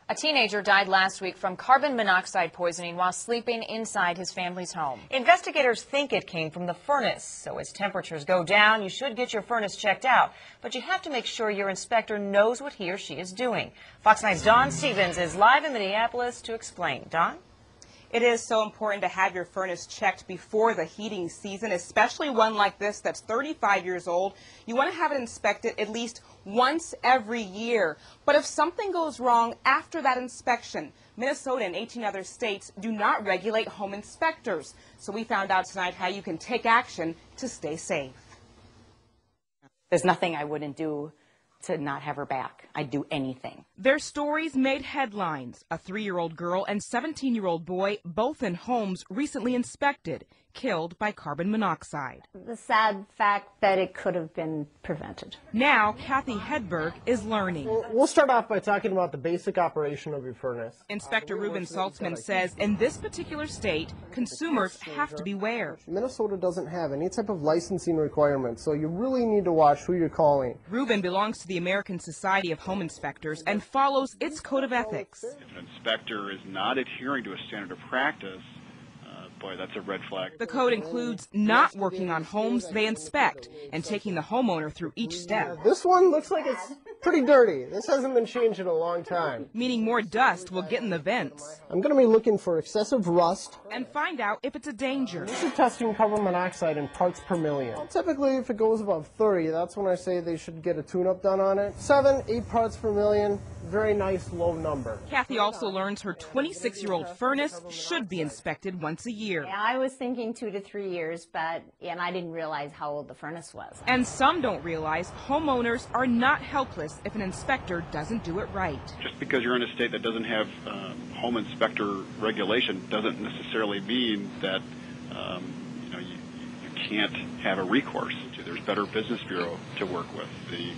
A teenager died last week from carbon monoxide poisoning while sleeping inside his family's home. Investigators think it came from the furnace. So as temperatures go down, you should get your furnace checked out. But you have to make sure your inspector knows what he or she is doing. Fox 9's Dawn Stevens is live in Minneapolis to explain. Dawn? It is so important to have your furnace checked before the heating season, especially one like this that's 35 years old. You want to have it inspected at least once every year. But if something goes wrong after that inspection, Minnesota and 18 other states do not regulate home inspectors. So we found out tonight how you can take action to stay safe. There's nothing I wouldn't do to not have her back. I'd do anything. Their stories made headlines. A 3-year-old girl and 17-year-old boy, both in homes recently inspected, killed by carbon monoxide. The sad fact that it could have been prevented. Now, Kathy Hedberg is learning. We'll start off by talking about the basic operation of your furnace. Inspector Reuben Saltzman says in this particular state, consumers have to beware. Minnesota doesn't have any type of licensing requirements, so you really need to watch who you're calling. Reuben belongs to the American Society of Home Inspectors and follows its code of ethics. If an inspector is not adhering to a standard of practice, boy, that's a red flag. The code includes not working on homes they inspect and taking the homeowner through each step. This one looks like it's pretty dirty. This hasn't been changed in a long time. Meaning more dust will get in the vents. I'm going to be looking for excessive rust. And find out if it's a danger. This is testing carbon monoxide in parts per million. Well, typically, if it goes above 30, that's when I say they should get a tune-up done on it. 7, 8 parts per million. Very nice low number. Kathy also learns her 26-year-old furnace should be inspected once a year. Yeah, I was thinking 2 to 3 years, and I didn't realize how old the furnace was. And some don't realize homeowners are not helpless if an inspector doesn't do it right. Just because you're in a state that doesn't have home inspector regulation doesn't necessarily mean that you can't have a recourse. There's Better Business Bureau to work with, the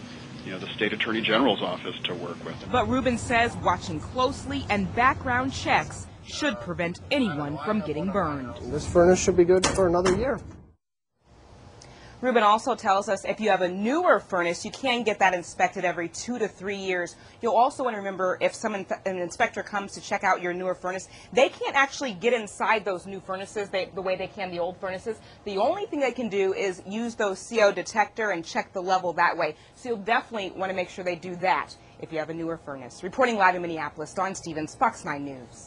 state attorney general's office to work with. But Reuben says watching closely and background checks should prevent anyone from getting burned. This furnace should be good for another year. Reuben also tells us if you have a newer furnace, you can get that inspected every 2 to 3 years. You'll also want to remember if an inspector comes to check out your newer furnace, they can't actually get inside those new furnaces the way they can the old furnaces. The only thing they can do is use those CO detector and check the level that way. So you'll definitely want to make sure they do that if you have a newer furnace. Reporting live in Minneapolis, Dawn Stevens, Fox 9 News.